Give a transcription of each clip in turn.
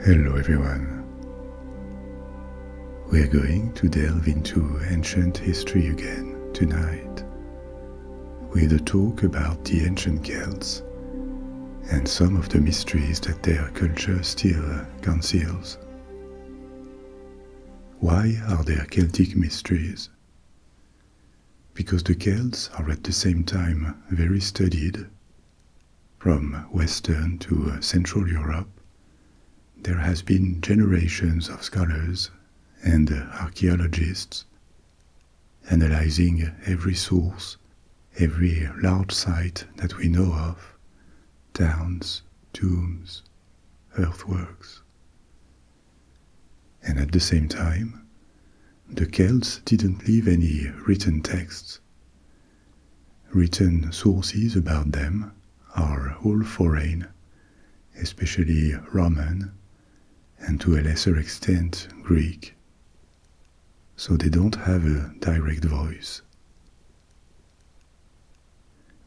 Hello everyone. We're going to delve into ancient history again tonight with a talk about the ancient Celts and some of the mysteries that their culture still conceals. Why are there Celtic mysteries? Because the Celts are at the same time very studied. From Western to Central Europe, there has been generations of scholars and archaeologists analyzing every source, every large site that we know of, towns, tombs, earthworks. And at the same time, the Celts didn't leave any written texts. Written sources about them are all foreign, especially Roman, and to a lesser extent Greek, so they don't have a direct voice.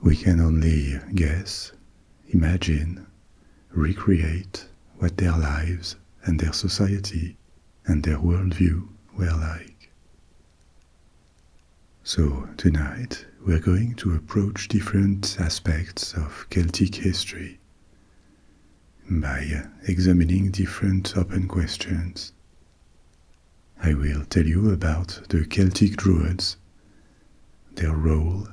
We can only guess, imagine, recreate what their lives and their society and their worldview were like. So tonight we're going to approach different aspects of Celtic history by examining different open questions. I will tell you about the Celtic Druids, their role,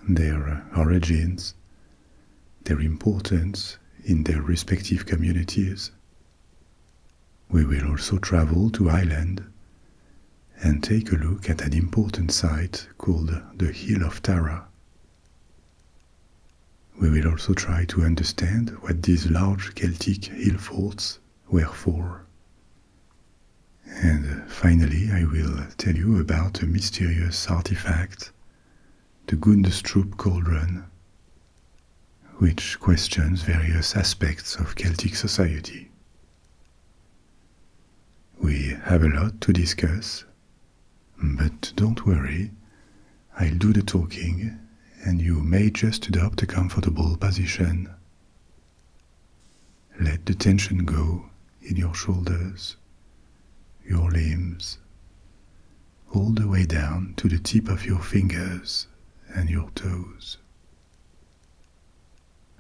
their origins, their importance in their respective communities. We will also travel to Ireland and take a look at an important site called the Hill of Tara. We will also try to understand what these large Celtic Hillforts were for. And finally, I will tell you about a mysterious artifact, the Gundestrup Cauldron, which questions various aspects of Celtic society. We have a lot to discuss, but don't worry, I'll do the talking and you may just adopt a comfortable position. Let the tension go in your shoulders, your limbs, all the way down to the tip of your fingers and your toes.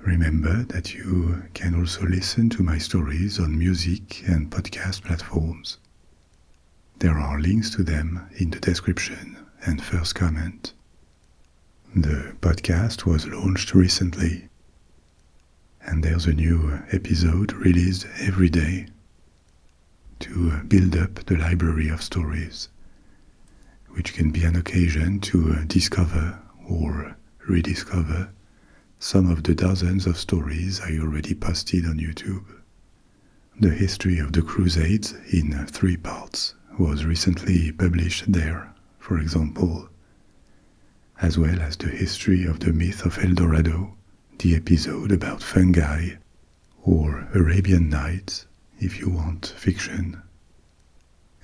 Remember that you can also listen to my stories on music and podcast platforms. There are links to them in the description and first comment. The podcast was launched recently, and there's a new episode released every day to build up the library of stories, which can be an occasion to discover or rediscover some of the dozens of stories I already posted on YouTube. The history of the Crusades in 3 parts was recently published there, for example, as well as the history of the myth of El Dorado, the episode about fungi, or Arabian Nights, if you want fiction.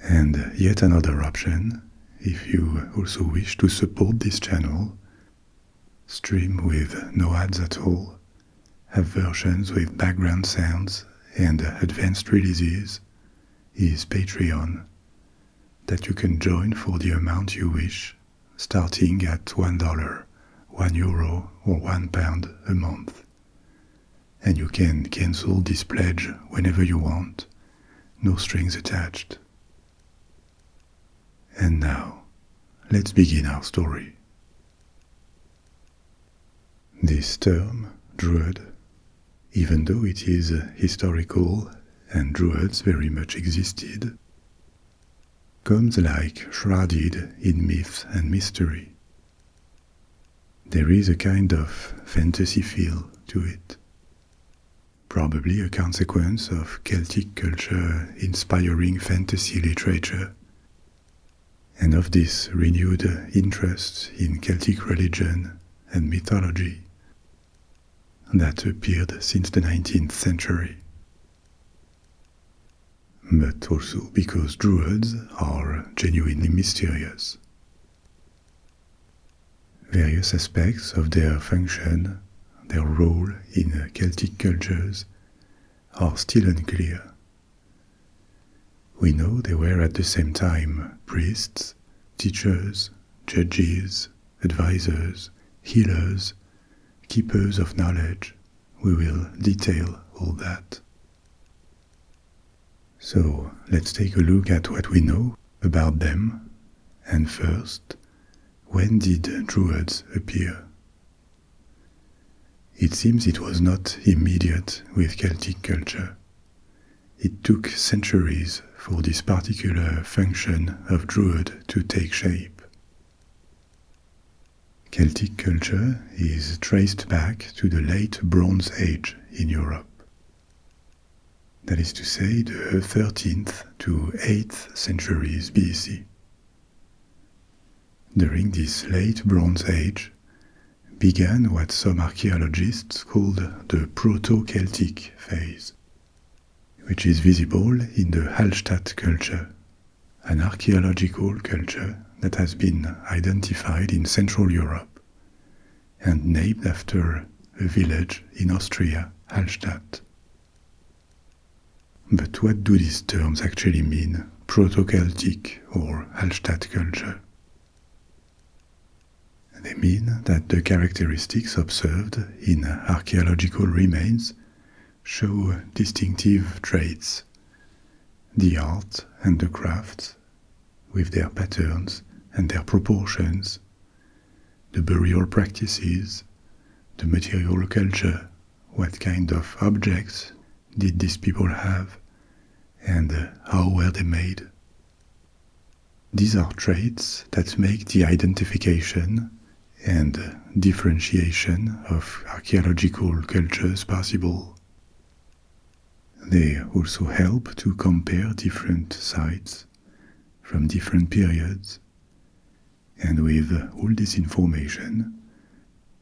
And yet another option, if you also wish to support this channel, stream with no ads at all, have versions with background sounds and advanced releases, is Patreon, that you can join for the amount you wish, starting at $1, €1 or £1 a month. And you can cancel this pledge whenever you want, no strings attached. And now, let's begin our story. This term, Druid, even though it is historical and Druids very much existed, comes like shrouded in myth and mystery. There is a kind of fantasy feel to it, probably a consequence of Celtic culture inspiring fantasy literature, and of this renewed interest in Celtic religion and mythology that appeared since the 19th century. But also because Druids are genuinely mysterious. Various aspects of their function, their role in Celtic cultures, are still unclear, We know they were at the same time priests, teachers, judges, advisors, healers, keepers of knowledge. We will detail all that. So let's take a look at what we know about them. And first, when did Druids appear? It seems it was not immediate with Celtic culture. It took centuries for this particular function of Druid to take shape. Celtic culture is traced back to the late Bronze Age in Europe. That is to say, the 13th to 8th centuries BC. During this late Bronze Age began what some archaeologists called the Proto-Celtic phase, which is visible in the Hallstatt culture, an archaeological culture that has been identified in Central Europe and named after a village in Austria, Hallstatt. But what do these terms actually mean, Proto-Celtic or Hallstatt culture? They mean that the characteristics observed in archaeological remains show distinctive traits, the art and the crafts, with their patterns and their proportions, the burial practices, the material culture, what kind of objects did these people have, and how were they made. These are traits that make the identification and differentiation of archaeological cultures possible. They also help to compare different sites from different periods, and with all this information,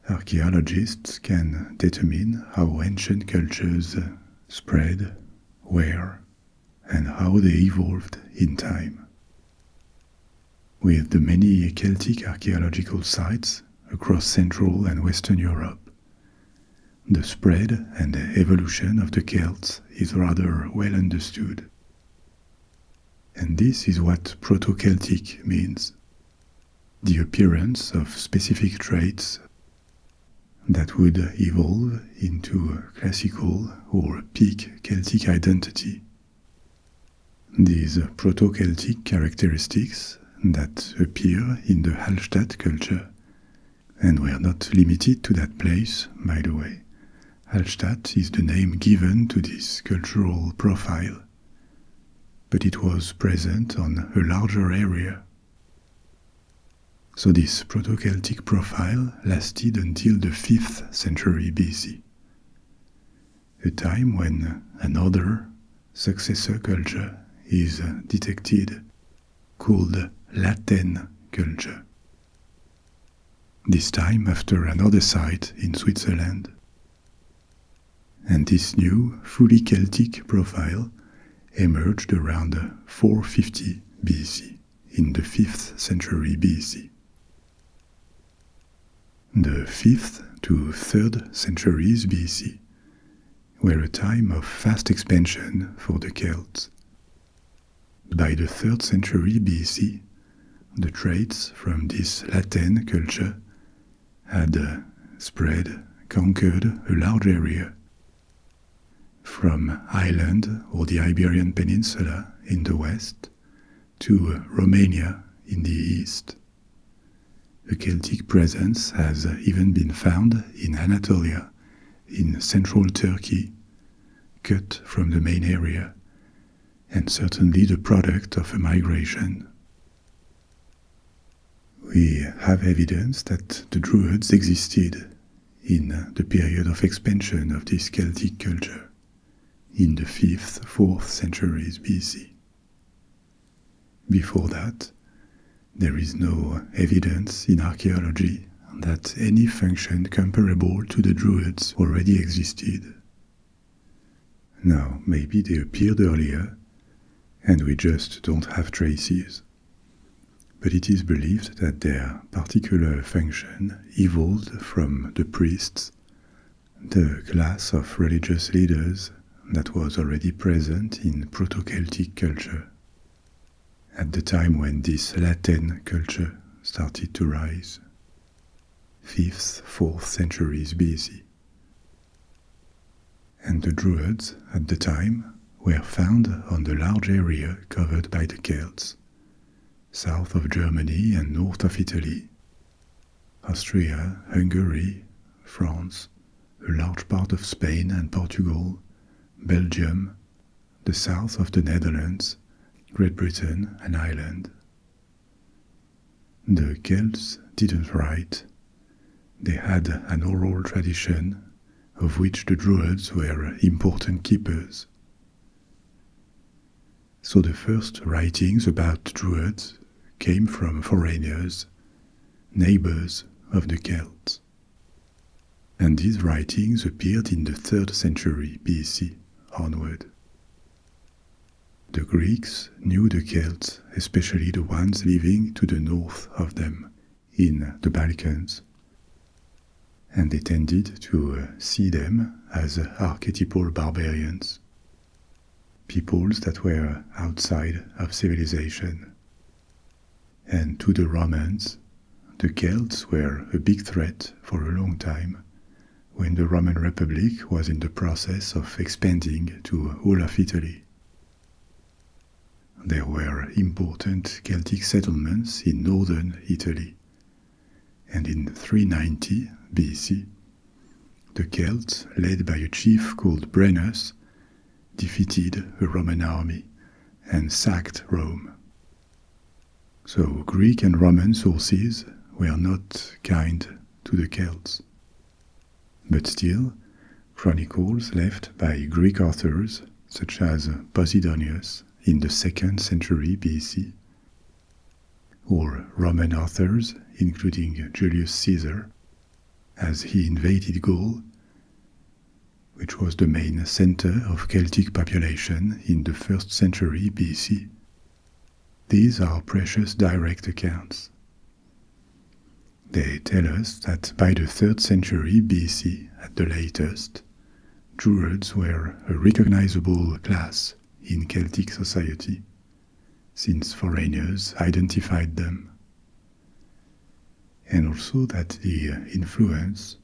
archaeologists can determine how ancient cultures spread, where, and how they evolved in time. With the many Celtic archaeological sites across Central and Western Europe, the spread and evolution of the Celts is rather well understood. And this is what Proto-Celtic means: the appearance of specific traits that would evolve into a classical or peak Celtic identity. These Proto-Celtic characteristics that appear in the Hallstatt culture, and were not limited to that place, by the way. Hallstatt is the name given to this cultural profile, but it was present on a larger area. So this Proto-Celtic profile lasted until the 5th century BC, a time when another successor culture is detected, called Latin culture. This time after another site in Switzerland. And this new, fully Celtic profile emerged around 450 BC, in the 5th century BC. The 5th to 3rd centuries BC were a time of fast expansion for the Celts. By the 3rd century BC, the traits from this Latin culture had conquered a large area, from Ireland or the Iberian Peninsula in the west to Romania in the east. A Celtic presence has even been found in Anatolia, in central Turkey, cut from the main area, and certainly the product of a migration. We have evidence that the Druids existed in the period of expansion of this Celtic culture, in the 5th, 4th centuries BC. Before that, there is no evidence in archaeology that any function comparable to the Druids already existed. Now, maybe they appeared earlier, and we just don't have traces. But it is believed that their particular function evolved from the priests, the class of religious leaders that was already present in Proto-Celtic culture. at the time when this Latin culture started to rise, 5th, 4th centuries BC. And the Druids at the time were found on the large area covered by the Celts, south of Germany and north of Italy, Austria, Hungary, France, a large part of Spain and Portugal, Belgium, the south of the Netherlands, Great Britain and Ireland. The Celts didn't write. They had an oral tradition of which the Druids were important keepers. So the first writings about Druids came from foreigners, neighbors of the Celts. And these writings appeared in the 3rd century BC onward. The Greeks knew the Celts, especially the ones living to the north of them, in the Balkans, and they tended to see them as archetypal barbarians, peoples that were outside of civilization. And to the Romans, the Celts were a big threat for a long time, when the Roman Republic was in the process of expanding to all of Italy. There were important Celtic settlements in northern Italy, and in 390 BC, the Celts, led by a chief called Brennus, defeated a Roman army and sacked Rome. So Greek and Roman sources were not kind to the Celts. But still, chronicles left by Greek authors such as Posidonius in the 2nd century BC, or Roman authors including Julius Caesar, as he invaded Gaul, which was the main center of Celtic population in the 1st century BC. These are precious direct accounts. They tell us that by the 3rd century BC at the latest, Druids were a recognizable class in Celtic society, since foreigners identified them. And also that the influence,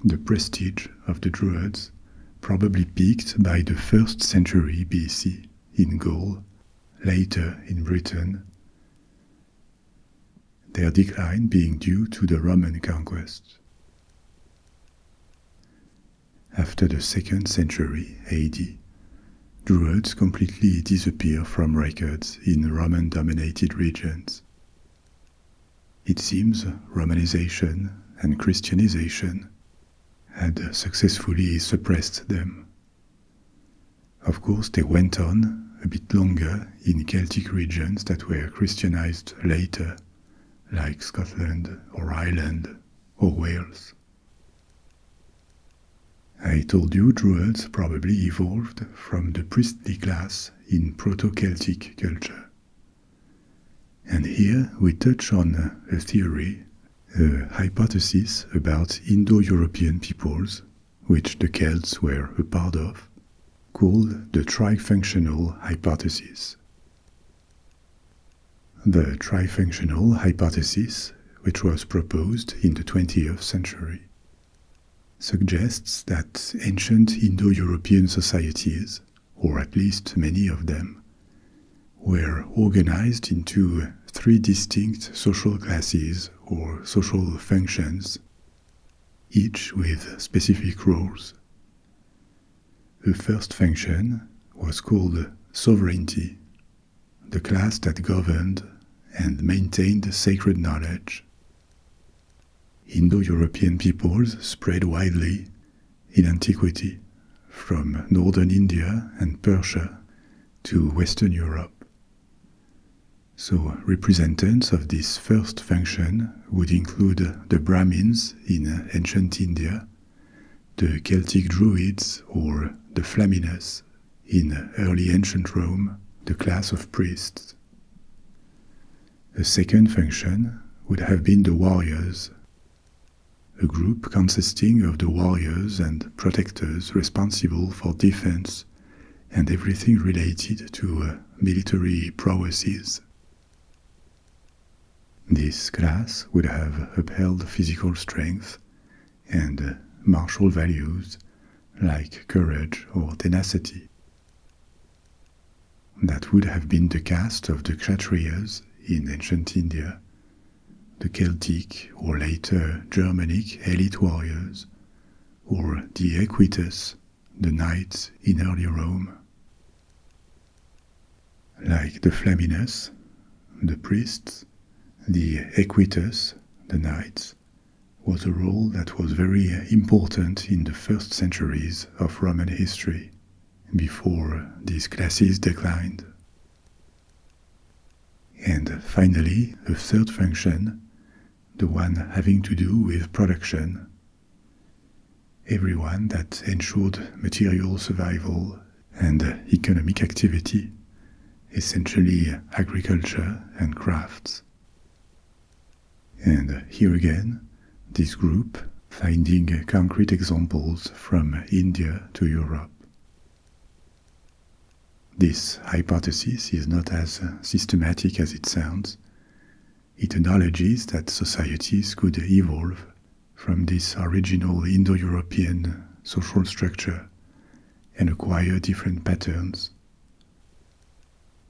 the prestige of the Druids probably peaked by the 1st century BC in Gaul, later in Britain, their decline being due to the Roman conquest. After the 2nd century AD, Druids completely disappear from records in Roman-dominated regions. It seems Romanization and Christianization had successfully suppressed them. Of course, they went on a bit longer in Celtic regions that were Christianized later, like Scotland or Ireland or Wales. I told you Druids probably evolved from the priestly class in Proto-Celtic culture. And here we touch on a theory, a hypothesis about Indo-European peoples, which the Celts were a part of, called the trifunctional hypothesis. The trifunctional hypothesis, which was proposed in the 20th century, suggests that ancient Indo-European societies, or at least many of them, were organized into 3 distinct social classes or social functions, each with specific roles. The first function was called sovereignty, the class that governed and maintained sacred knowledge. Indo-European peoples spread widely in antiquity, from northern India and Persia to Western Europe. So representatives of this first function would include the Brahmins in ancient India, the Celtic Druids or the Flaminus in early ancient Rome, the class of priests. The second function would have been the warriors, a group consisting of the warriors and protectors responsible for defense and everything related to military prowesses. This class would have upheld physical strength and martial values like courage or tenacity. That would have been the caste of the Kshatriyas in ancient India, the Celtic or later Germanic elite warriors, or the Equites, the knights in early Rome. Like the Flaminus, the priests, the Equites, the knights, was a role that was very important in the first centuries of Roman history, before these classes declined. And finally, a third function, the one having to do with production. Everyone that ensured material survival and economic activity, essentially agriculture and crafts. And here again, this group finding concrete examples from India to Europe. This hypothesis is not as systematic as it sounds. It acknowledges that societies could evolve from this original Indo-European social structure and acquire different patterns.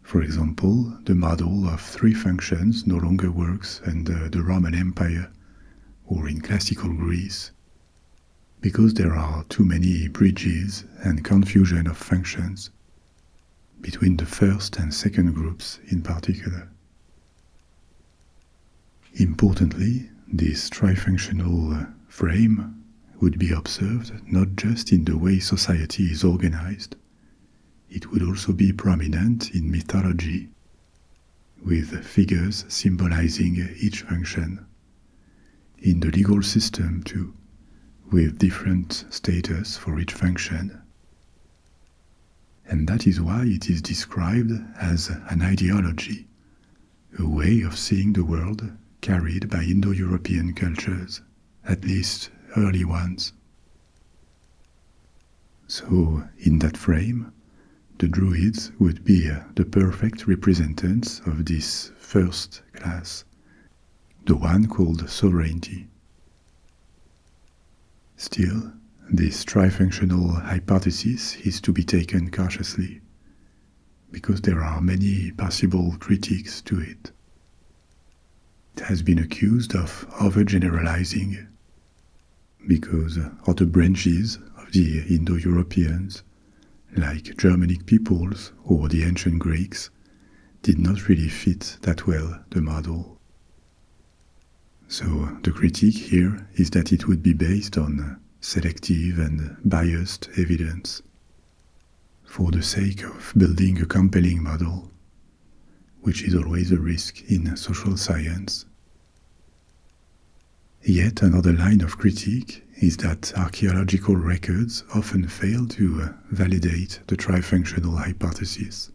For example, the model of three functions no longer works under the Roman Empire or in classical Greece, because there are too many bridges and confusion of functions between the first and second groups in particular. Importantly, this trifunctional frame would be observed not just in the way society is organized, it would also be prominent in mythology, with figures symbolizing each function. In the legal system too, with different status for each function. And that is why it is described as an ideology, a way of seeing the world carried by Indo-European cultures, at least early ones. So, in that frame, the Druids would be the perfect representatives of this first class, the one called sovereignty. Still, this trifunctional hypothesis is to be taken cautiously, because there are many possible critiques to it. It has been accused of overgeneralizing, because other branches of the Indo-Europeans, like Germanic peoples or the ancient Greeks, did not really fit that well the model. So the critique here is that it would be based on selective and biased evidence for the sake of building a compelling model, which is always a risk in social science. Yet another line of critique is that archaeological records often fail to validate the trifunctional hypothesis.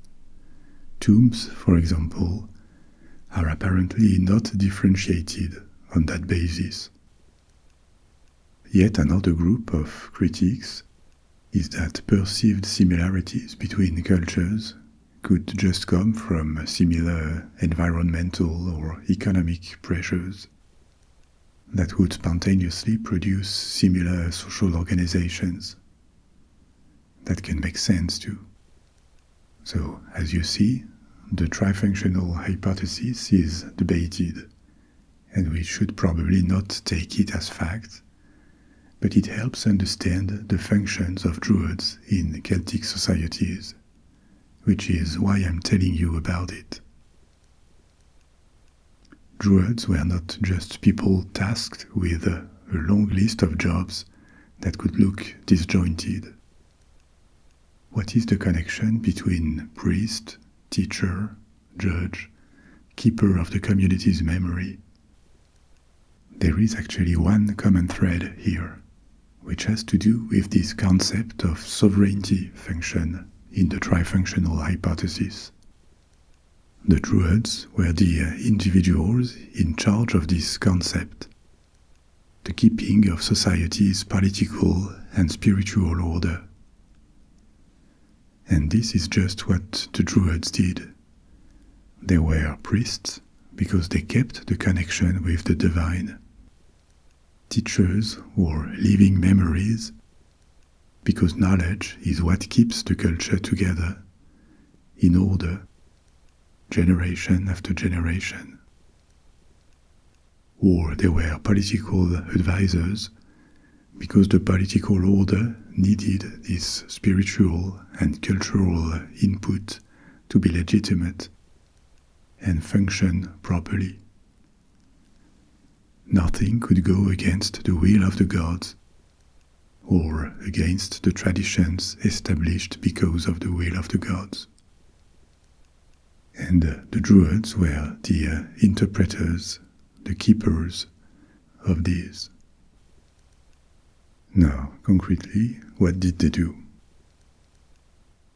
Tombs, for example, are apparently not differentiated on that basis. Yet another group of critiques is that perceived similarities between cultures could just come from similar environmental or economic pressures that would spontaneously produce similar social organizations. That can make sense too. So, as you see, the trifunctional hypothesis is debated, and we should probably not take it as fact, but it helps understand the functions of Druids in Celtic societies, which is why I'm telling you about it. Druids were not just people tasked with a long list of jobs that could look disjointed. What is the connection between priest, teacher, judge, keeper of the community's memory? There is actually one common thread here, which has to do with this concept of sovereignty function in the trifunctional hypothesis. The Druids were the individuals in charge of this concept, the keeping of society's political and spiritual order. And this is just what the Druids did. They were priests because they kept the connection with the divine. Teachers or living memories because knowledge is what keeps the culture together, in order, generation after generation. Or they were political advisors because the political order needed this spiritual and cultural input to be legitimate and function properly. Nothing could go against the will of the gods or against the traditions established because of the will of the gods. And the Druids were the interpreters, the keepers of these. Now, concretely, what did they do?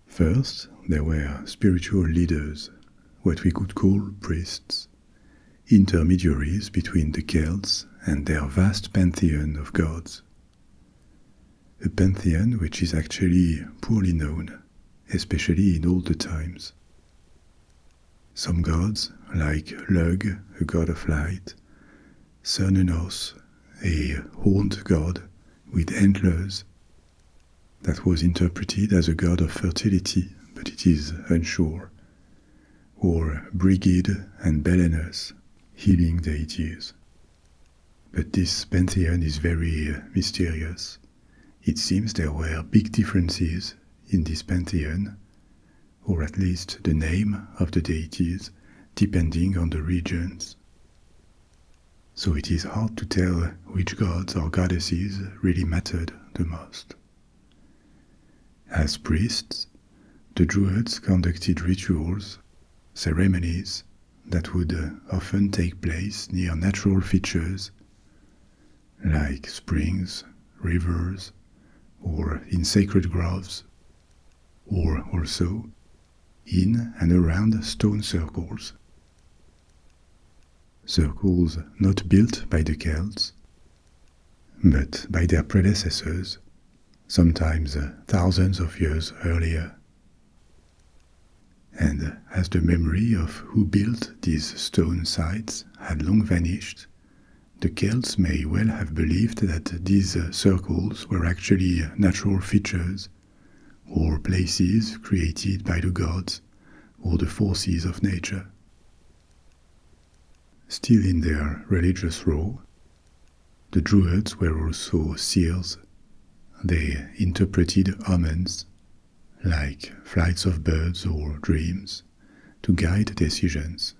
First, there were spiritual leaders, what we could call priests, intermediaries between the Celts and their vast pantheon of gods. A pantheon which is actually poorly known, especially in older times. Some gods, like Lug, a god of light, Sueños, a horned god with antlers, that was interpreted as a god of fertility, but it is unsure, or Brigid and Belenus, healing deities. But this pantheon is very mysterious. It seems there were big differences in this pantheon, or at least the name of the deities, depending on the regions. So it is hard to tell which gods or goddesses really mattered the most. As priests, the Druids conducted rituals, ceremonies that would often take place near natural features like springs, rivers, or in sacred groves, or also in and around stone circles. Circles not built by the Celts, but by their predecessors, sometimes thousands of years earlier. And as the memory of who built these stone sites had long vanished, the Celts may well have believed that these circles were actually natural features, or places created by the gods or the forces of nature. Still in their religious role, the Druids were also seers. They interpreted omens, like flights of birds or dreams, to guide decisions.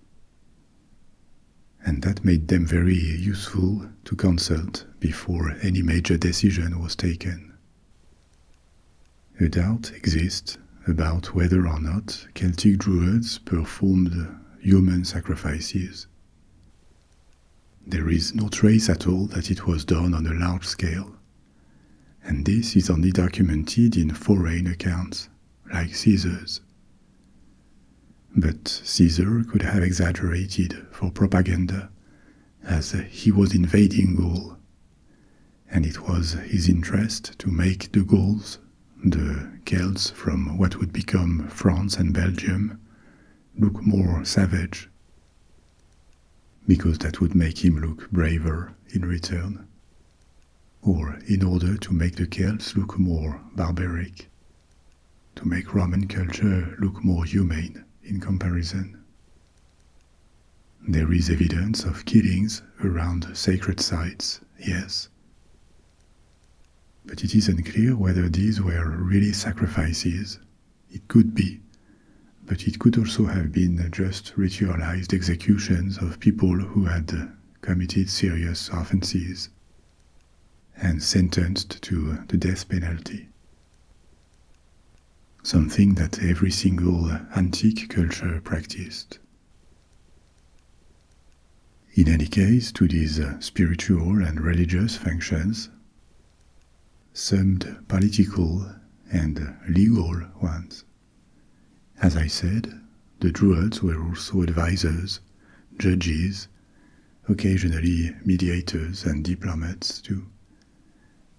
And that made them very useful to consult before any major decision was taken. A doubt exists about whether or not Celtic Druids performed human sacrifices. There is no trace at all that it was done on a large scale, and this is only documented in foreign accounts, like Caesar's. But Caesar could have exaggerated for propaganda, as he was invading Gaul, and it was his interest to make the Gauls, the Celts from what would become France and Belgium, look more savage, because that would make him look braver in return, or in order to make the Celts look more barbaric, to make Roman culture look more humane in comparison. There is evidence of killings around sacred sites, yes, but it is unclear whether these were really sacrifices. It could be, but it could also have been just ritualized executions of people who had committed serious offenses and sentenced to the death penalty. Something that every single antique culture practiced. In any case, to these spiritual and religious functions summed political and legal ones. As I said, the Druids were also advisors, judges, occasionally mediators and diplomats too,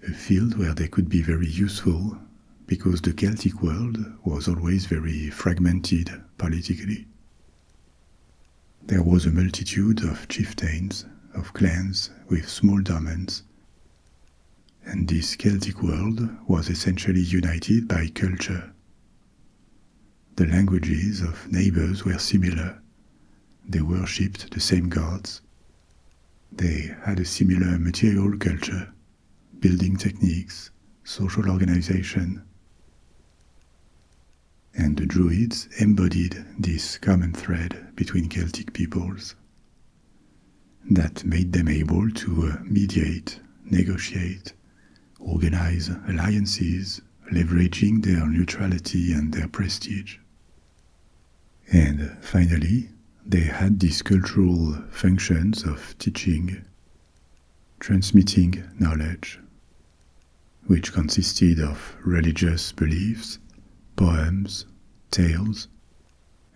a field where they could be very useful because the Celtic world was always very fragmented politically. There was a multitude of chieftains, of clans with small domains, and this Celtic world was essentially united by culture. The languages of neighbors were similar, they worshipped the same gods, they had a similar material culture, building techniques, social organization, and the Druids embodied this common thread between Celtic peoples that made them able to mediate, negotiate, organize alliances, leveraging their neutrality and their prestige. And finally, they had these cultural functions of teaching, transmitting knowledge, which consisted of religious beliefs, poems, tales,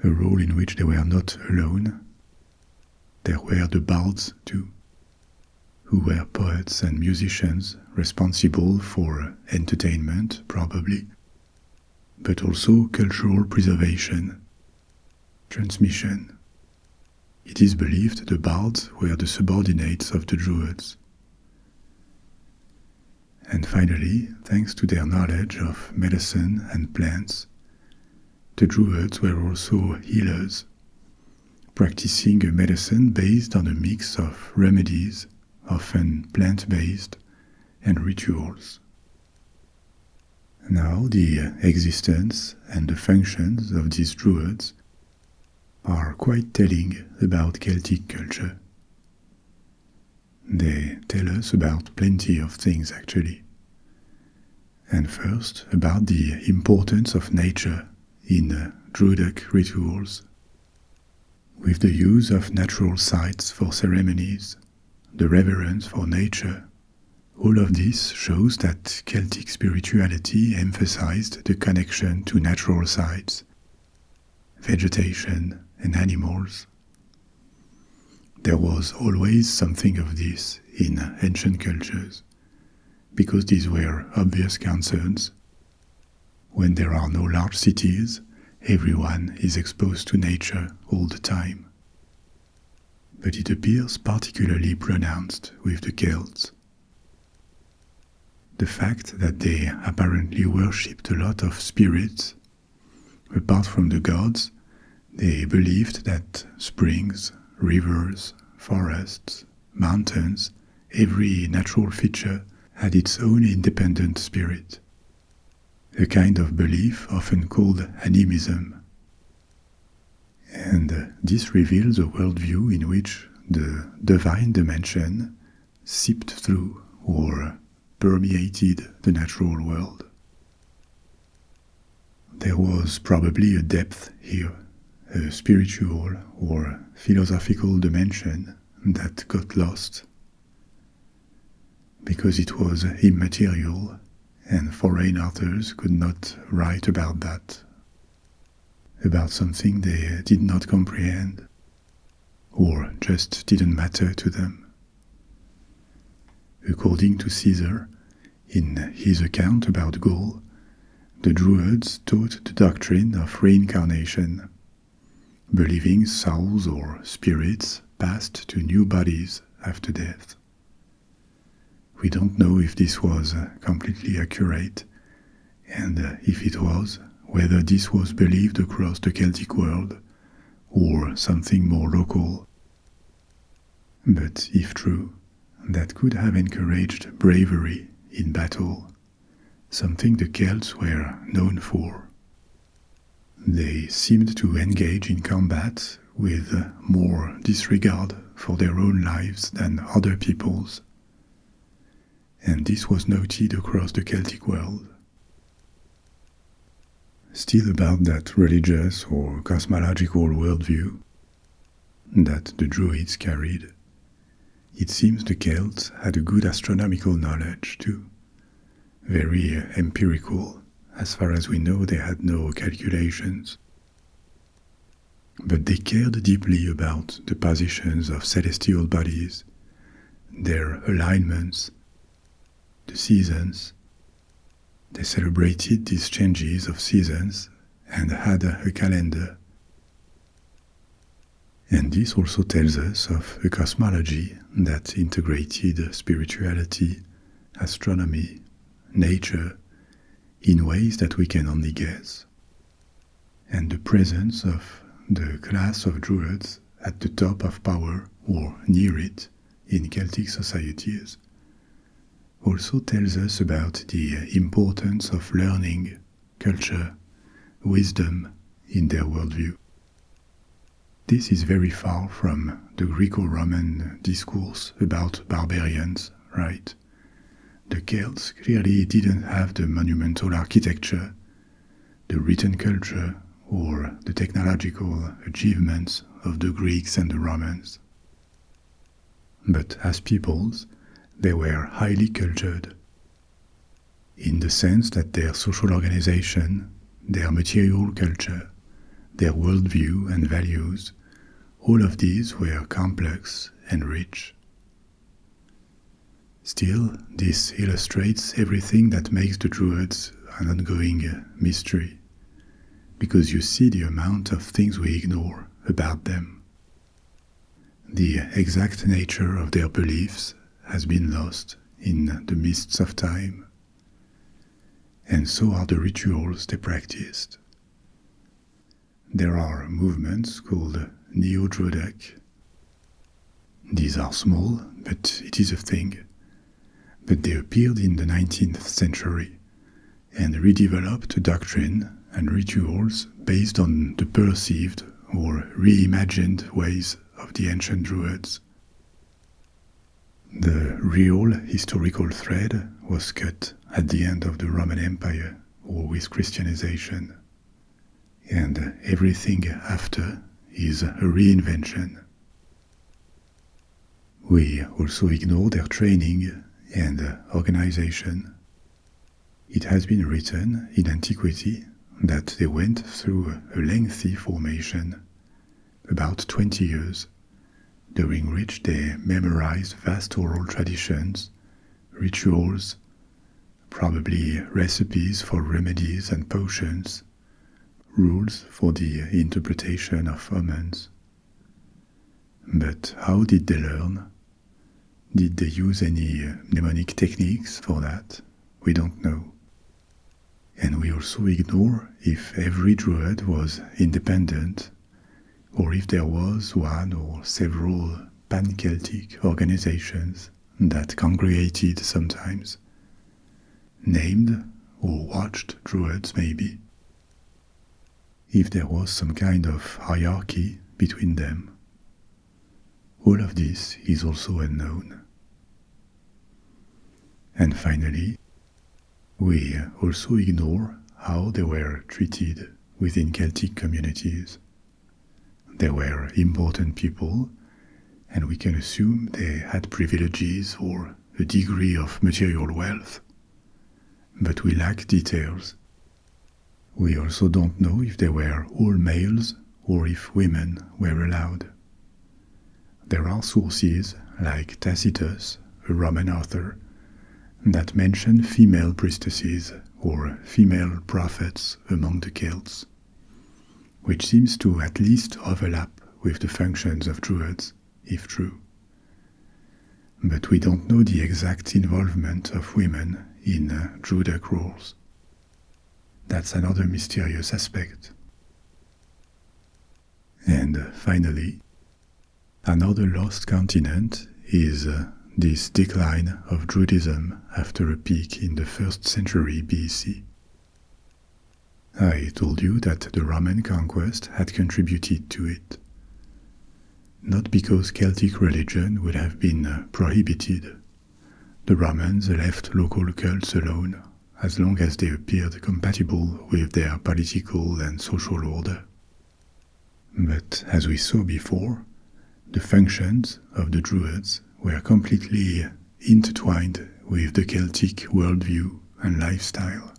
a role in which they were not alone. There were the bards too, who were poets and musicians responsible for entertainment, probably, but also cultural preservation, transmission. It is believed the bards were the subordinates of the Druids. And finally, thanks to their knowledge of medicine and plants, the Druids were also healers, practicing a medicine based on a mix of remedies, often plant-based, and rituals. Now the existence and the functions of these Druids are quite telling about Celtic culture. They tell us about plenty of things actually. And first, about the importance of nature in Druidic rituals, with the use of natural sites for ceremonies, the reverence for nature. All of this shows that Celtic spirituality emphasized the connection to natural sites, vegetation, and animals. There was always something of this in ancient cultures, because these were obvious concerns. When there are no large cities, everyone is exposed to nature all the time. But it appears particularly pronounced with the Celts. The fact that they apparently worshipped a lot of spirits, apart from the gods, they believed that springs, rivers, forests, mountains, every natural feature had its own independent spirit, a kind of belief often called animism. And this reveals a worldview in which the divine dimension seeped through or permeated the natural world. There was probably a depth here, a spiritual or philosophical dimension that got lost, because it was immaterial and foreign authors could not write about that, about something they did not comprehend or just didn't matter to them. According to Caesar, in his account about Gaul, the Druids taught the doctrine of reincarnation, believing souls or spirits passed to new bodies after death. We don't know if this was completely accurate, and if it was, whether this was believed across the Celtic world, or something more local. But if true, that could have encouraged bravery in battle, something the Celts were known for. They seemed to engage in combat with more disregard for their own lives than other people's, and this was noted across the Celtic world. Still about that religious or cosmological worldview that the Druids carried, it seems the Celts had a good astronomical knowledge too, very empirical. As far as we know, they had no calculations. But they cared deeply about the positions of celestial bodies, their alignments, the seasons, They celebrated these changes of seasons and had a calendar. And this also tells us of a cosmology that integrated spirituality, astronomy, nature, in ways that we can only guess. And the presence of the class of Druids at the top of power or near it in Celtic societies also tells us about the importance of learning, culture, wisdom in their worldview. This is very far from the Greco-Roman discourse about barbarians, right? The Celts clearly didn't have the monumental architecture, the written culture, or the technological achievements of the Greeks and the Romans. But as peoples, they were highly cultured, in the sense that their social organization, their material culture, their worldview and values, all of these were complex and rich. Still, this illustrates everything that makes the Druids an ongoing mystery, because you see the amount of things we ignore about them. The exact nature of their beliefs has been lost in the mists of time, and so are the rituals they practiced. There are movements called neo-Druidic. These are small, but it is a thing. But they appeared in the 19th century and redeveloped doctrine and rituals based on the perceived or reimagined ways of the ancient Druids. The real historical thread was cut at the end of the Roman Empire or with Christianization, and everything after is a reinvention. We also ignore their training and organization. It has been written in antiquity that they went through a lengthy formation, about 20 years, during which they memorized vast oral traditions, rituals, probably recipes for remedies and potions, rules for the interpretation of omens. But how did they learn? Did they use any mnemonic techniques for that? We don't know. And we also ignore if every Druid was independent, or if there was one or several pan-Celtic organizations that congregated sometimes, named or watched Druids maybe. If there was some kind of hierarchy between them. All of this is also unknown. And finally, we also ignore how they were treated within Celtic communities. They were important people, and we can assume they had privileges or a degree of material wealth. But we lack details. We also don't know if they were all males or if women were allowed. There are sources, like Tacitus, a Roman author, that mention female priestesses or female prophets among the Celts, which seems to at least overlap with the functions of Druids, if true. But we don't know the exact involvement of women in Druidic roles. That's another mysterious aspect. And finally, another lost continent is this decline of Druidism after a peak in the 1st century BC. I told you that the Roman conquest had contributed to it. Not because Celtic religion would have been prohibited. The Romans left local cults alone as long as they appeared compatible with their political and social order. But as we saw before, the functions of the Druids were completely intertwined with the Celtic worldview and lifestyle,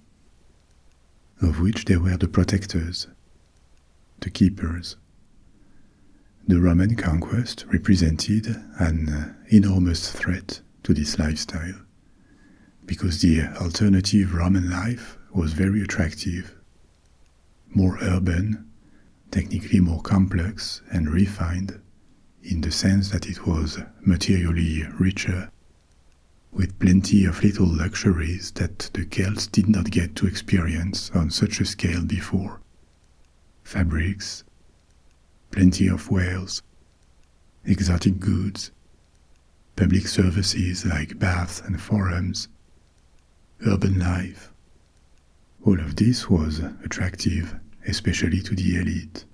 of which they were the protectors, the keepers. The Roman conquest represented an enormous threat to this lifestyle, because the alternative Roman life was very attractive, more urban, technically more complex and refined, in the sense that it was materially richer, with plenty of little luxuries that the Celts did not get to experience on such a scale before. Fabrics, plenty of wares, exotic goods, public services like baths and forums, urban life. All of this was attractive, especially to the elite.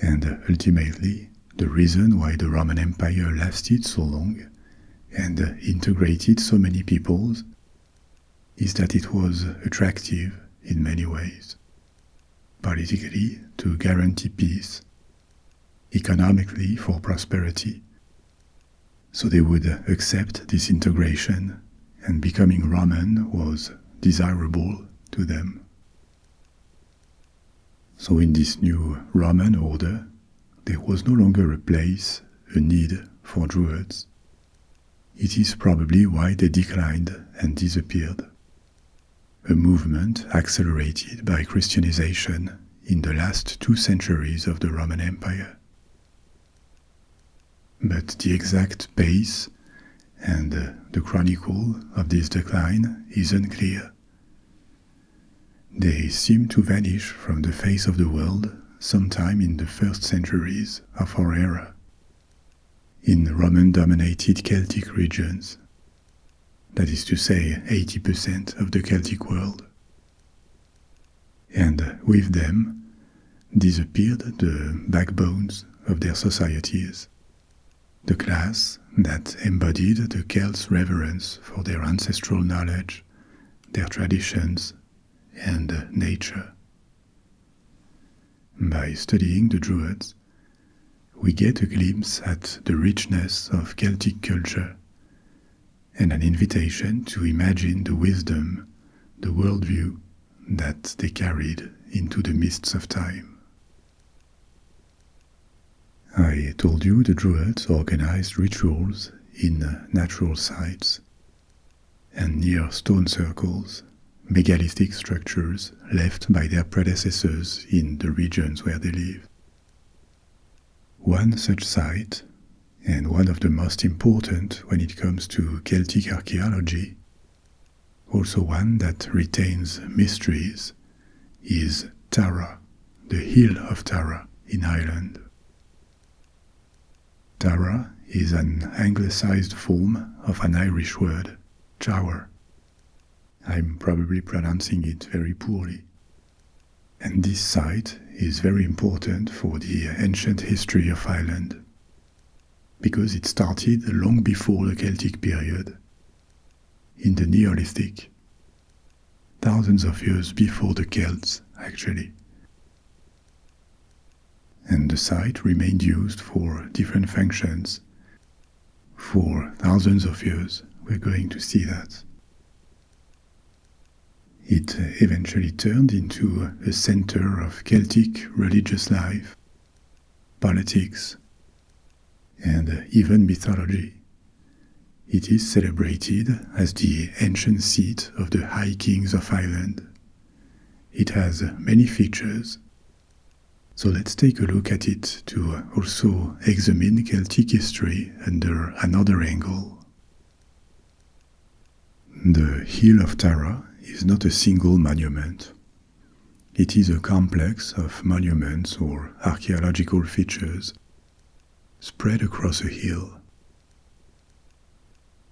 And ultimately, the reason why the Roman Empire lasted so long and integrated so many peoples is that it was attractive in many ways. Politically, to guarantee peace, economically, for prosperity. So they would accept this integration, and becoming Roman was desirable to them. So in this new Roman order, there was no longer a place, a need for Druids. It is probably why they declined and disappeared. A movement accelerated by Christianization in the last 2 centuries of the Roman Empire. But the exact pace and the chronicle of this decline is unclear. They seem to vanish from the face of the world sometime in the first centuries of our era, in Roman-dominated Celtic regions, that is to say 80% of the Celtic world. And with them disappeared the backbones of their societies, the class that embodied the Celts' reverence for their ancestral knowledge, their traditions, and nature. By studying the Druids, we get a glimpse at the richness of Celtic culture and an invitation to imagine the wisdom, the worldview that they carried into the mists of time. I told you the Druids organized rituals in natural sites and near stone circles, megalithic structures left by their predecessors in the regions where they lived. One such site, and one of the most important when it comes to Celtic archaeology, also one that retains mysteries, is Tara, the Hill of Tara in Ireland. Tara is an anglicized form of an Irish word, tower. I'm probably pronouncing it very poorly. And this site is very important for the ancient history of Ireland, because it started long before the Celtic period, in the Neolithic, thousands of years before the Celts, actually. And the site remained used for different functions for thousands of years. We're going to see that. It eventually turned into a center of Celtic religious life, politics, and even mythology. It is celebrated as the ancient seat of the High Kings of Ireland. It has many features. So let's take a look at it to also examine Celtic history under another angle. The Hill of Tara is not a single monument. It is a complex of monuments or archaeological features spread across a hill.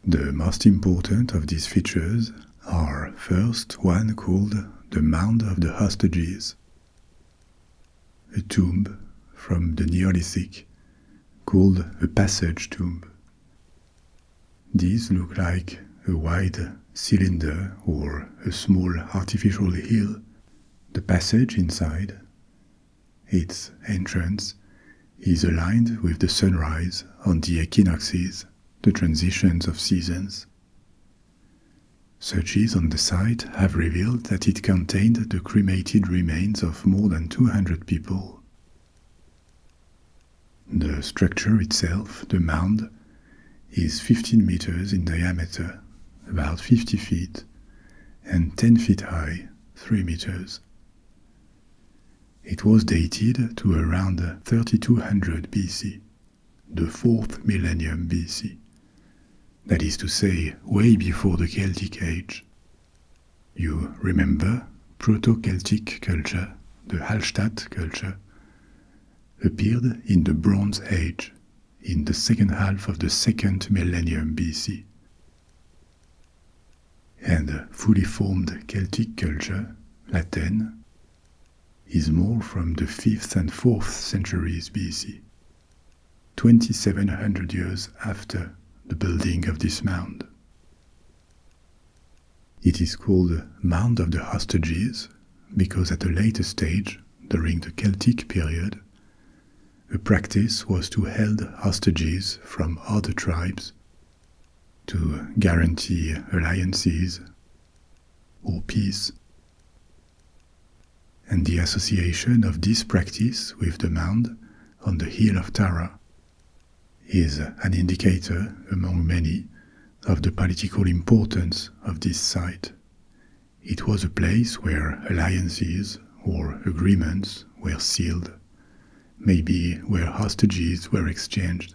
The most important of these features are first one called the Mound of the Hostages, a tomb from the Neolithic called a passage tomb. These look like a wide cylinder or a small artificial hill. The passage inside, its entrance, is aligned with the sunrise on the equinoxes, the transitions of seasons. Searches on the site have revealed that it contained the cremated remains of more than 200 people. The structure itself, the mound, is 15 meters in diameter, about 50 feet, and 10 feet high, 3 meters. It was dated to around 3200 BC, the 4th millennium BC. That is to say, way before the Celtic Age. You remember, Proto-Celtic culture, the Hallstatt culture, appeared in the Bronze Age, in the second half of the 2nd millennium BC. And fully formed Celtic culture, Latin, is more from the 5th and 4th centuries BC, 2700 years after the building of this mound. It is called Mound of the Hostages because at a later stage, during the Celtic period, a practice was to hold hostages from other tribes to guarantee alliances or peace. And the association of this practice with the mound on the hill of Tara is an indicator, among many, of the political importance of this site. It was a place where alliances or agreements were sealed, maybe where hostages were exchanged,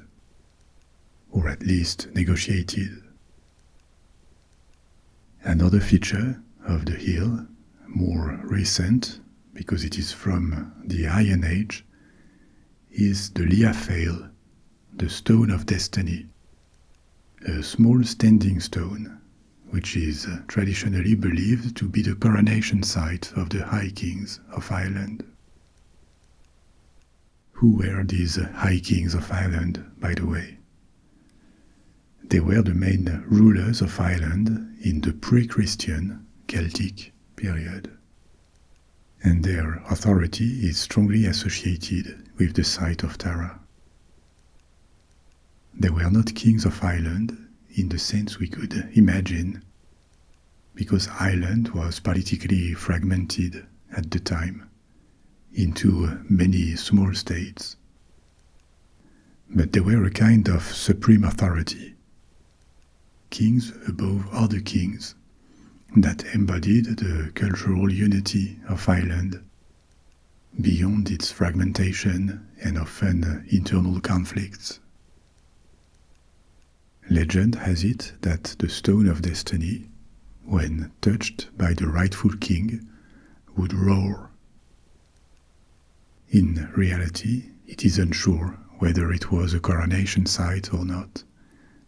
or at least negotiated. Another feature of the hill, more recent, because it is from the Iron Age, is the Liafail, the Stone of Destiny, a small standing stone, which is traditionally believed to be the coronation site of the High Kings of Ireland. Who were these High Kings of Ireland, by the way? They were the main rulers of Ireland in the pre-Christian Celtic period, and their authority is strongly associated with the site of Tara. They were not kings of Ireland in the sense we could imagine, because Ireland was politically fragmented at the time into many small states. But they were a kind of supreme authority, kings above other kings, that embodied the cultural unity of Ireland beyond its fragmentation and often internal conflicts. Legend has it that the Stone of Destiny, when touched by the rightful king, would roar. In reality, it is unsure whether it was a coronation site or not.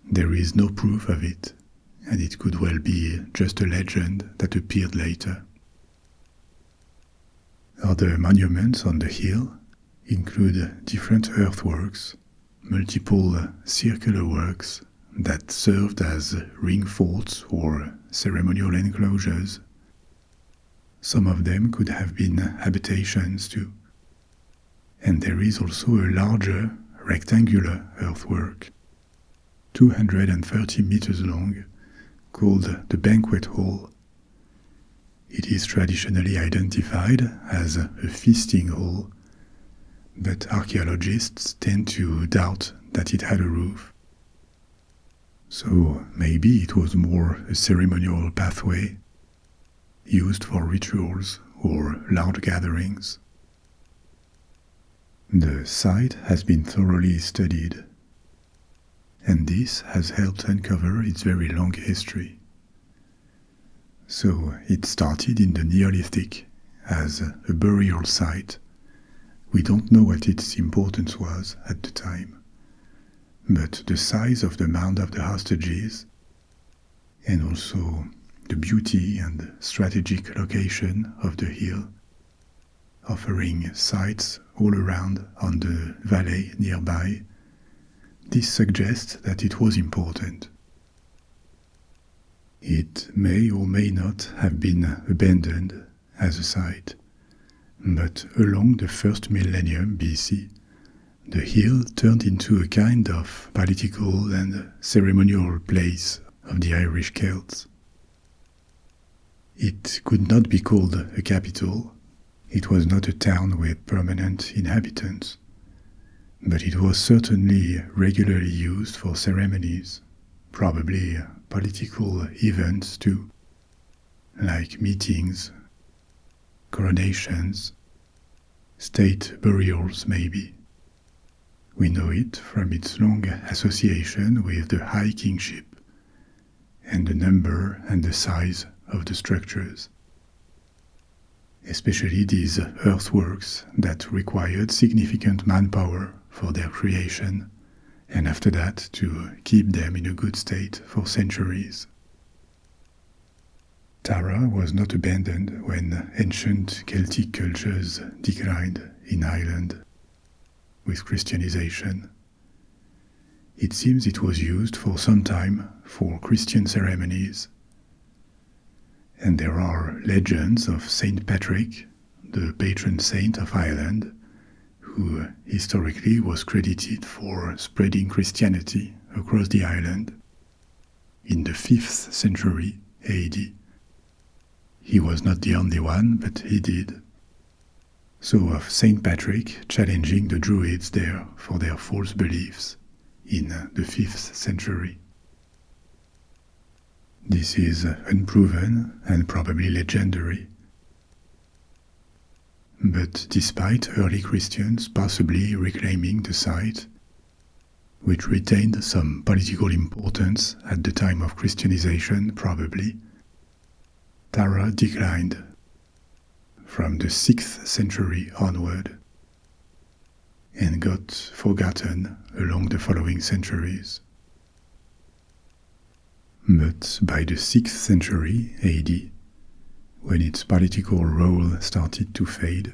There is no proof of it, and it could well be just a legend that appeared later. Other monuments on the hill include different earthworks, multiple circular works that served as ring forts or ceremonial enclosures. Some of them could have been habitations too. And there is also a larger rectangular earthwork, 230 meters long, called the Banquet Hall. It is traditionally identified as a feasting hall, but archaeologists tend to doubt that it had a roof. So maybe it was more a ceremonial pathway used for rituals or large gatherings. The site has been thoroughly studied, and this has helped uncover its very long history. So it started in the Neolithic as a burial site. We don't know what its importance was at the time, but the size of the Mound of the Hostages, and also the beauty and strategic location of the hill, offering sites all around on the valley nearby, this suggests that it was important. It may or may not have been abandoned as a site, but along the first millennium BC, the hill turned into a kind of political and ceremonial place of the Irish Celts. It could not be called a capital. It was not a town with permanent inhabitants, but it was certainly regularly used for ceremonies, probably political events too, like meetings, coronations, state burials maybe. We know it from its long association with the high kingship and the number and the size of the structures, especially these earthworks that required significant manpower for their creation, and after that to keep them in a good state for centuries. Tara was not abandoned when ancient Celtic cultures declined in Ireland with Christianization. It seems it was used for some time for Christian ceremonies. And there are legends of Saint Patrick, the patron saint of Ireland, who historically was credited for spreading Christianity across the island in the 5th century AD. He was not the only one, but he did. So of Saint Patrick challenging the Druids there for their false beliefs in the 5th century. This is unproven and probably legendary. But despite early Christians possibly reclaiming the site, which retained some political importance at the time of Christianization probably, Tara declined from the 6th century onward and got forgotten along the following centuries. But by the 6th century AD, when its political role started to fade,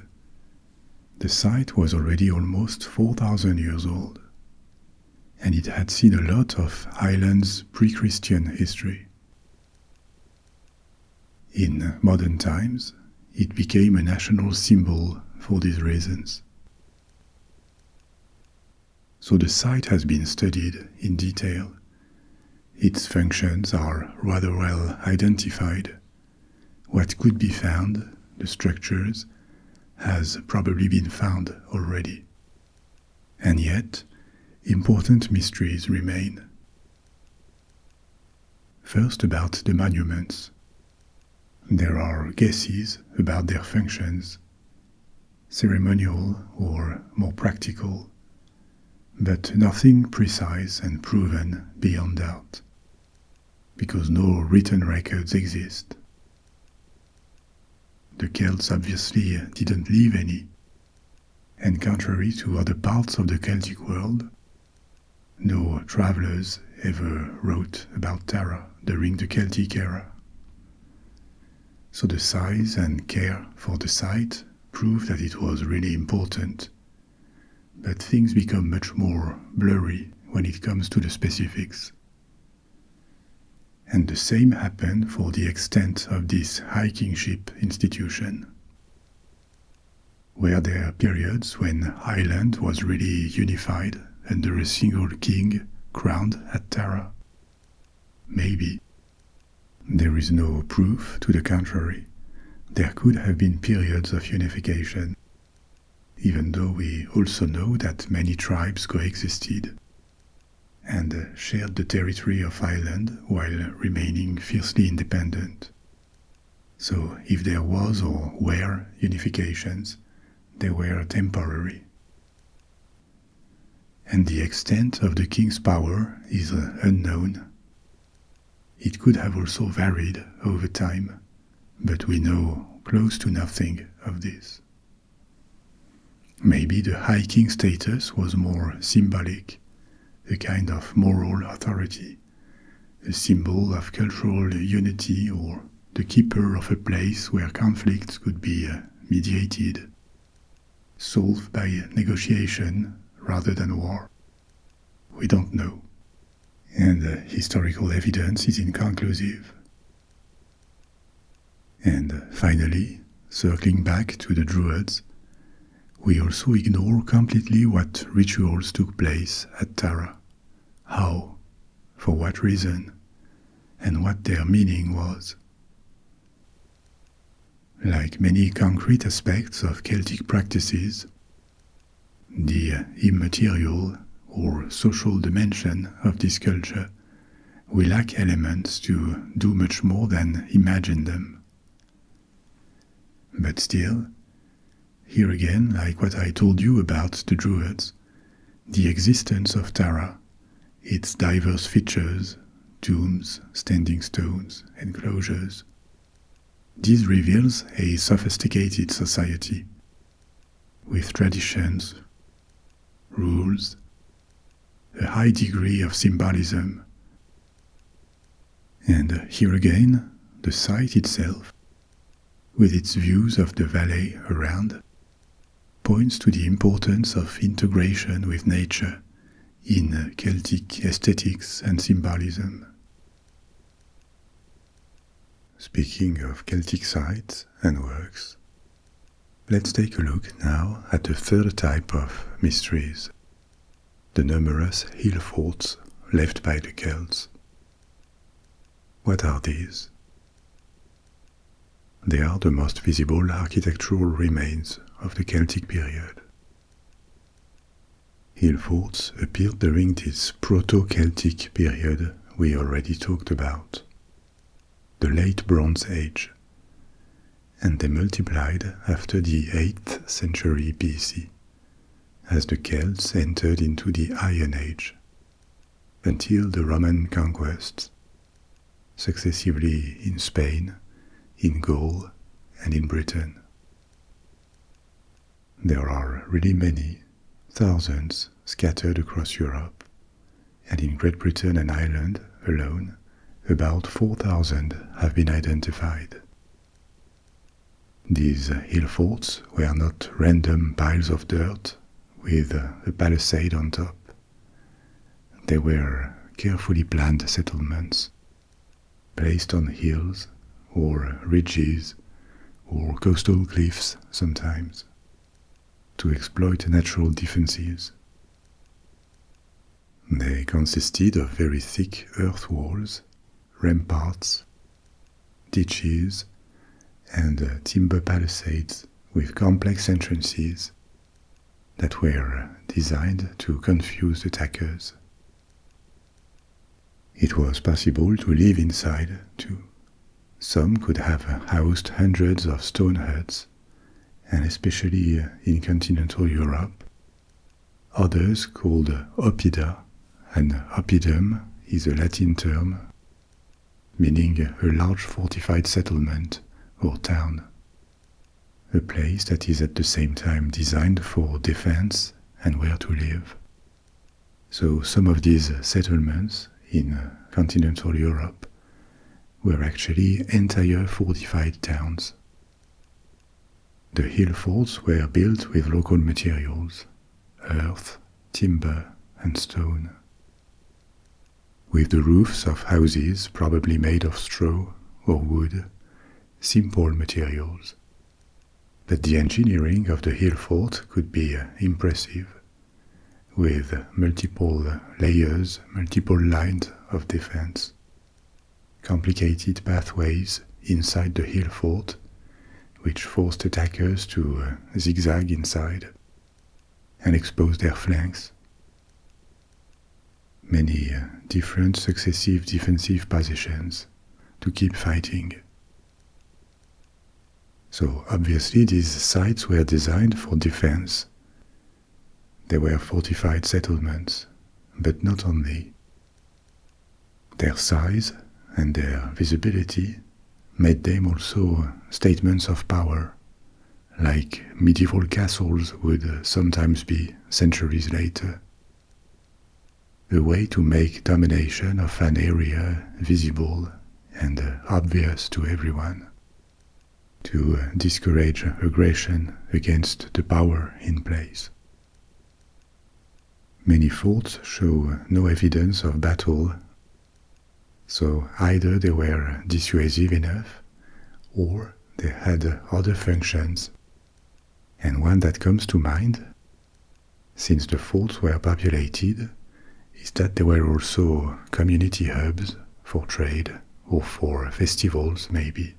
the site was already almost 4,000 years old, and it had seen a lot of Ireland's pre-Christian history. In modern times, it became a national symbol for these reasons. So the site has been studied in detail. Its functions are rather well identified. What could be found, the structures, has probably been found already. And yet, important mysteries remain. First, about the monuments. There are guesses about their functions, ceremonial or more practical, but nothing precise and proven beyond doubt, because no written records exist. The Celts obviously didn't leave any, and contrary to other parts of the Celtic world, no travelers ever wrote about Tara during the Celtic era. So the size and care for the site prove that it was really important, but things become much more blurry when it comes to the specifics. And the same happened for the extent of this high kingship institution. Were there periods when Ireland was really unified under a single king crowned at Tara? Maybe. There is no proof to the contrary. There could have been periods of unification, even though we also know that many tribes coexisted and shared the territory of Ireland while remaining fiercely independent. So if there was or were unifications, they were temporary. And the extent of the king's power is unknown. It could have also varied over time, but we know close to nothing of this. Maybe the high king status was more symbolic, a kind of moral authority, a symbol of cultural unity, or the keeper of a place where conflicts could be mediated, solved by negotiation rather than war. We don't know. And historical evidence is inconclusive. And finally, circling back to the Druids, we also ignore completely what rituals took place at Tara, how, for what reason, and what their meaning was. Like many concrete aspects of Celtic practices, the immaterial or social dimension of this culture we lack elements to do much more than imagine them. But still, here again, like what I told you about the Druids, the existence of Tara, its diverse features, tombs, standing stones, enclosures, this reveals a sophisticated society with traditions, rules, a high degree of symbolism. And here again, the site itself, with its views of the valley around, points to the importance of integration with nature in Celtic aesthetics and symbolism. Speaking of Celtic sites and works, let's take a look now at the third type of mysteries, the numerous Hillforts left by the Celts. What are these? They are the most visible architectural remains of the Celtic period. Hillforts appeared during this Proto-Celtic period we already talked about, the Late Bronze Age, and they multiplied after the 8th century BC, as the Celts entered into the Iron Age, until the Roman conquests, successively in Spain, in Gaul, and in Britain. There are really many, thousands scattered across Europe, and in Great Britain and Ireland alone, about 4,000 have been identified. These Hillforts were not random piles of dirt with a palisade on top. They were carefully planned settlements, placed on hills or ridges or coastal cliffs sometimes, to exploit natural defenses. They consisted of very thick earth walls, ramparts, ditches, and timber palisades with complex entrances that were designed to confuse attackers. It was possible to live inside too. Some could have housed hundreds of stone huts, and especially in continental Europe. Others called oppida, and oppidum is a Latin term meaning a large fortified settlement or town, a place that is at the same time designed for defense and where to live. So some of these settlements in continental Europe were actually entire fortified towns. The Hillforts were built with local materials, earth, timber, and stone, with the roofs of houses probably made of straw or wood, simple materials. But the engineering of the Hillfort could be impressive, with multiple layers, multiple lines of defense, complicated pathways inside the Hillfort, which forced attackers to zigzag inside and expose their flanks. Many different successive defensive positions to keep fighting. So obviously these sites were designed for defense. They were fortified settlements, but not only. Their size and their visibility made them also statements of power, like medieval castles would sometimes be centuries later. A way to make domination of an area visible and obvious to everyone, to discourage aggression against the power in place. Many forts show no evidence of battle, so either they were dissuasive enough or they had other functions. And one that comes to mind, since the forts were populated, is that they were also community hubs for trade or for festivals maybe,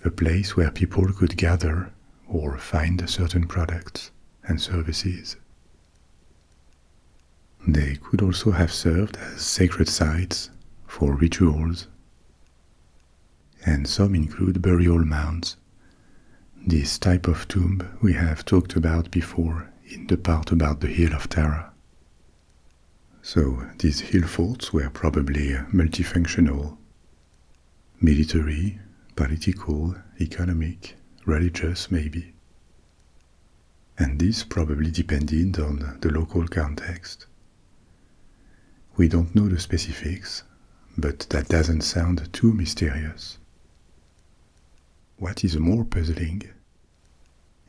a place where people could gather or find certain products and services. They could also have served as sacred sites for rituals, and some include burial mounds, this type of tomb we have talked about before in the part about the Hill of Tara. So these hill forts were probably multifunctional: military, political, economic, religious maybe. And this probably depended on the local context. We don't know the specifics, but that doesn't sound too mysterious. What is more puzzling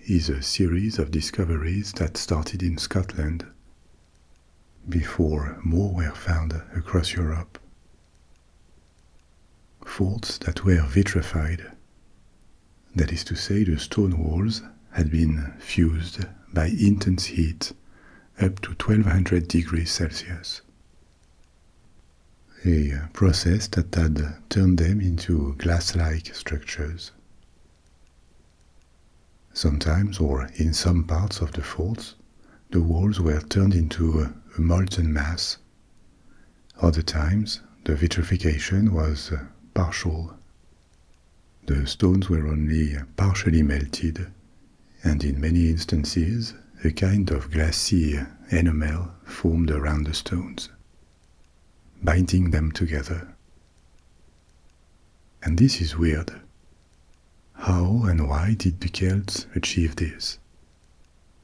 is a series of discoveries that started in Scotland before more were found across Europe. Forts that were vitrified, that is to say, the stone walls had been fused by intense heat up to 1200 degrees Celsius. A process that had turned them into glass-like structures. Sometimes, or in some parts of the forts, the walls were turned into a molten mass. Other times, the vitrification was partial. The stones were only partially melted, and in many instances, a kind of glassy enamel formed around the stones, binding them together. And this is weird. How and why did the Celts achieve this?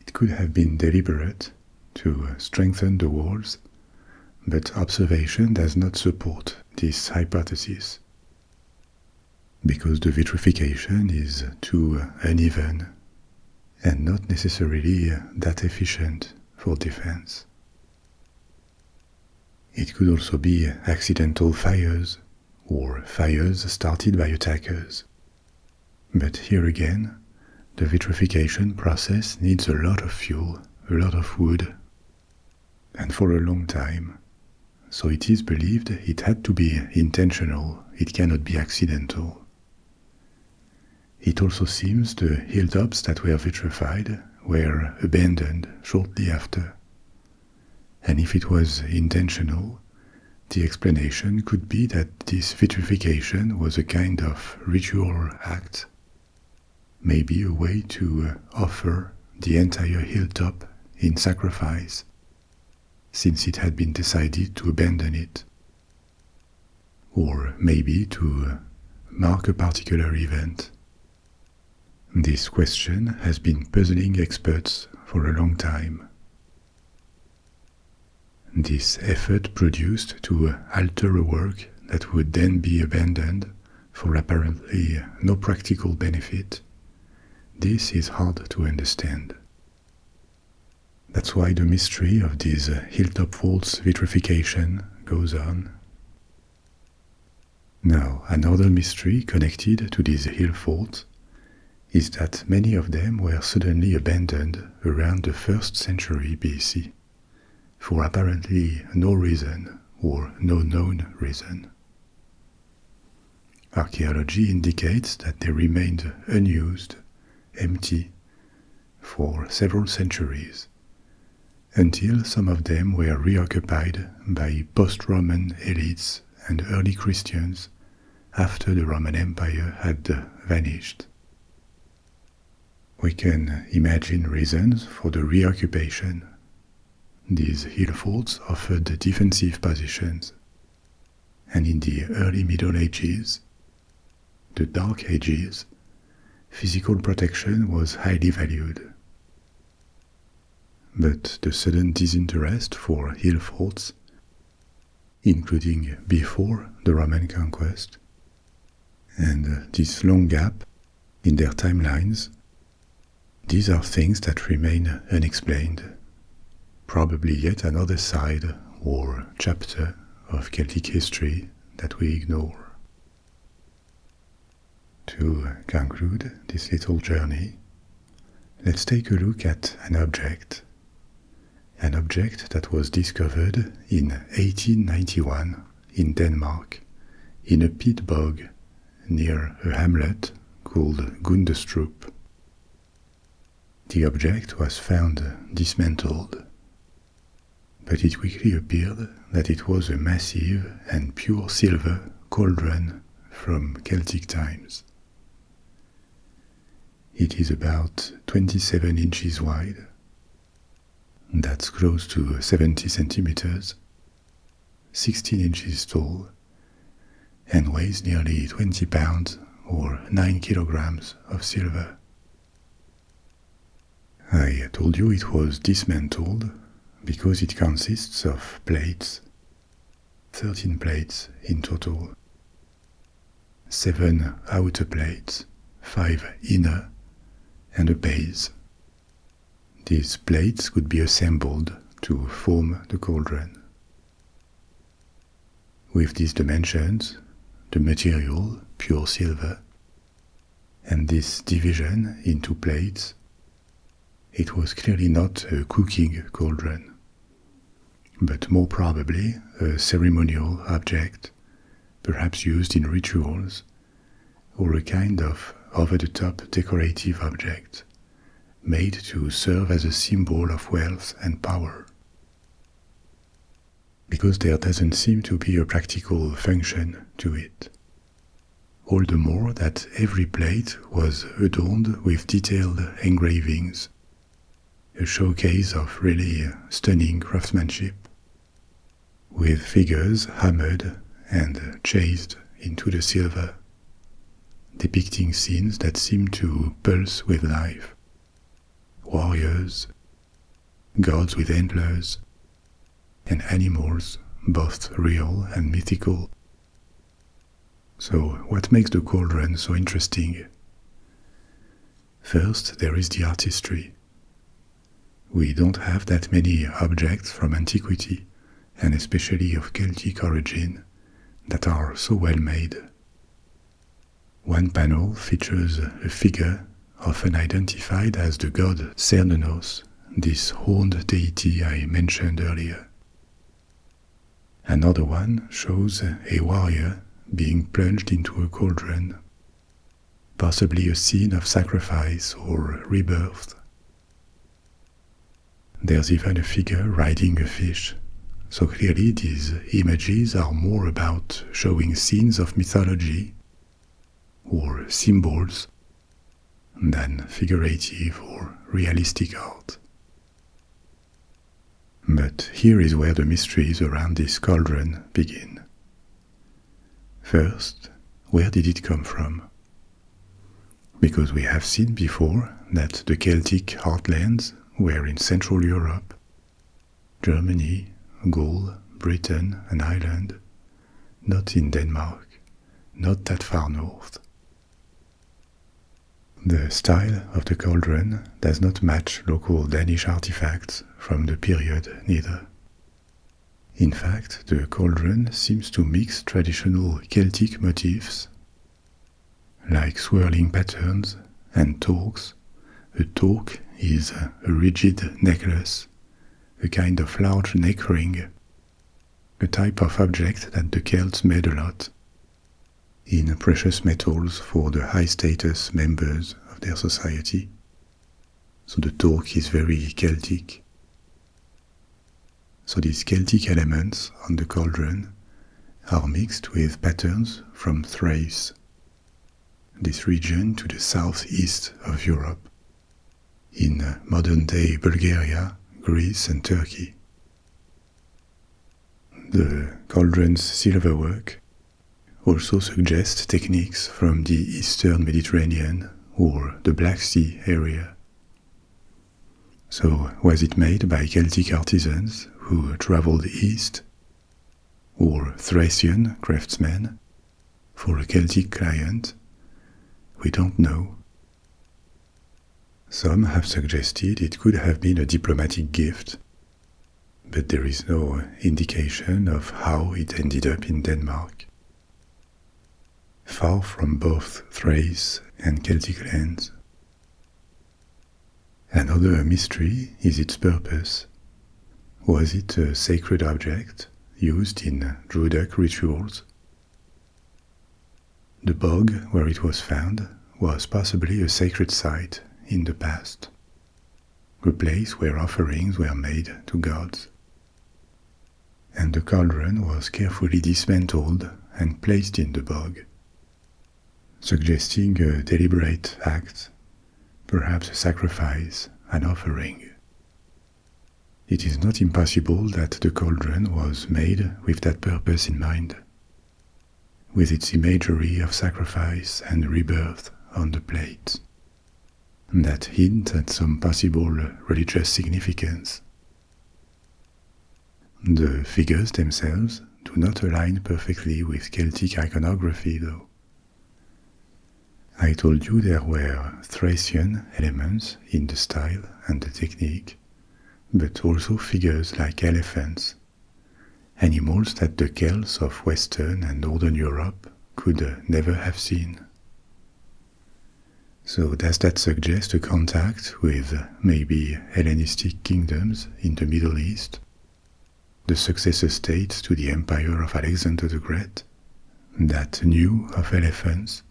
It could have been deliberate to strengthen the walls, but observation does not support this hypothesis, because the vitrification is too uneven and not necessarily that efficient for defense. It could also be accidental fires, or fires started by attackers. But here again, the vitrification process needs a lot of fuel, a lot of wood, and for a long time. So it is believed it had to be intentional, it cannot be accidental. It also seems the hilltops that were vitrified were abandoned shortly after. And if it was intentional, the explanation could be that this vitrification was a kind of ritual act, maybe a way to offer the entire hilltop in sacrifice, since it had been decided to abandon it, or maybe to mark a particular event. This question has been puzzling experts for a long time. This effort produced to alter a work that would then be abandoned for apparently no practical benefit. This is hard to understand. That's why the mystery of this hilltop forts vitrification goes on. Now, another mystery connected to these hill forts is that many of them were suddenly abandoned around the 1st century BC, for apparently no reason or no known reason. Archaeology indicates that they remained unused, empty, for several centuries, until some of them were reoccupied by post-Roman elites and early Christians after the Roman Empire had vanished. We can imagine reasons for the reoccupation. These hill forts offered defensive positions, and in the early Middle Ages, the Dark Ages, physical protection was highly valued. But the sudden disinterest for hill forts, including before the Roman conquest, and this long gap in their timelines, these are things that remain unexplained. Probably yet another side or chapter of Celtic history that we ignore. To conclude this little journey, let's take a look at an object that was discovered in 1891 in Denmark, in a peat bog near a hamlet called Gundestrup. The object was found dismantled, but it quickly appeared that it was a massive and pure silver cauldron from Celtic times. It is about 27 inches wide, that's close to 70 centimeters, 16 inches tall, and weighs nearly 20 pounds or 9 kilograms of silver. I told you it was dismantled because it consists of plates, 13 plates in total, 7 outer plates, 5 inner, and a base. These plates could be assembled to form the cauldron. With these dimensions, the material, pure silver, and this division into plates, it was clearly not a cooking cauldron, but more probably a ceremonial object, perhaps used in rituals, or a kind of over-the-top decorative object, made to serve as a symbol of wealth and power. Because there doesn't seem to be a practical function to it. All the more that every plate was adorned with detailed engravings, a showcase of really stunning craftsmanship, with figures hammered and chased into the silver, depicting scenes that seem to pulse with life. Warriors, gods with antlers, and animals, both real and mythical. So, what makes the cauldron so interesting? First, there is the artistry. We don't have that many objects from antiquity, and especially of Celtic origin, that are so well made. One panel features a figure often identified as the god Sueños, this horned deity I mentioned earlier. Another one shows a warrior being plunged into a cauldron, possibly a scene of sacrifice or rebirth. There's even a figure riding a fish, so clearly these images are more about showing scenes of mythology or symbols than figurative or realistic art. But here is where the mysteries around this cauldron begin. First, where did it come from? Because we have seen before that the Celtic heartlands were in Central Europe, Germany, Gaul, Britain, and Ireland, not in Denmark, not that far north. The style of the cauldron does not match local Danish artifacts from the period neither. In fact, the cauldron seems to mix traditional Celtic motifs, like swirling patterns and torques. A torque is a rigid necklace, a kind of large neck ring, a type of object that the Celts made a lot, in precious metals for the high-status members of their society. So the torque is very Celtic. So these Celtic elements on the cauldron are mixed with patterns from Thrace, this region to the southeast of Europe, in modern-day Bulgaria, Greece and Turkey. The cauldron's silverwork also suggests techniques from the Eastern Mediterranean or the Black Sea area. So, was it made by Celtic artisans who traveled east, or Thracian craftsmen for a Celtic client? We don't know. Some have suggested it could have been a diplomatic gift, but there is no indication of how it ended up in Denmark. Far from both Thrace and Celtic lands. Another mystery is its purpose. Was it a sacred object used in Druidic rituals? The bog where it was found was possibly a sacred site in the past, a place where offerings were made to gods. and the cauldron was carefully dismantled and placed in the bog, suggesting a deliberate act, perhaps a sacrifice, an offering. It is not impossible that the cauldron was made with that purpose in mind, with its imagery of sacrifice and rebirth on the plate, that hint at some possible religious significance. The figures themselves do not align perfectly with Celtic iconography, though. I told you there were Thracian elements in the style and the technique, but also figures like elephants, animals that the Celts of Western and Northern Europe could never have seen. So does that suggest a contact with maybe Hellenistic kingdoms in the Middle East, the successor states to the empire of Alexander the Great, that knew of elephants,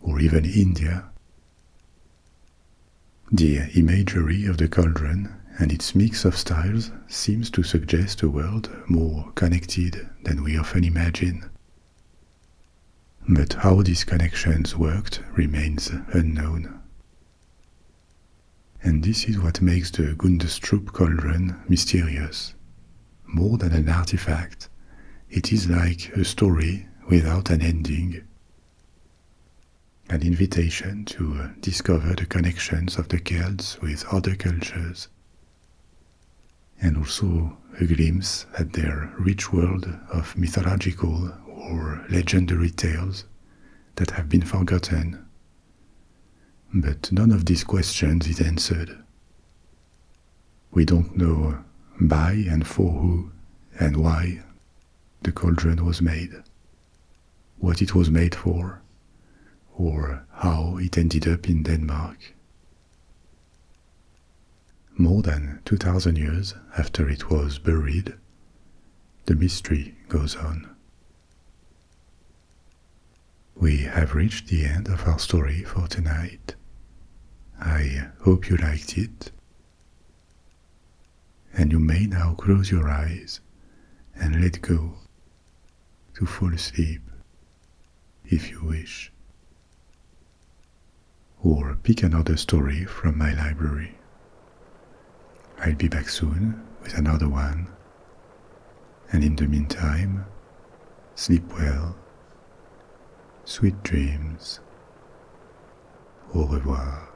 or even India? The imagery of the cauldron and its mix of styles seems to suggest a world more connected than we often imagine. But how these connections worked remains unknown. And this is what makes the Gundestrup Cauldron mysterious. More than an artifact, it is like a story without an ending, an invitation to discover the connections of the Celts with other cultures, and also a glimpse at their rich world of mythological or legendary tales that have been forgotten. But none of these questions is answered. We don't know by and for who and why the cauldron was made, what it was made for, or how it ended up in Denmark. More than 2,000 years after it was buried, the mystery goes on. We have reached the end of our story for tonight. I hope you liked it, and you may now close your eyes and let go to fall asleep if you wish, or pick another story from my library. I'll be back soon with another one, and in the meantime, sleep well, sweet dreams, au revoir.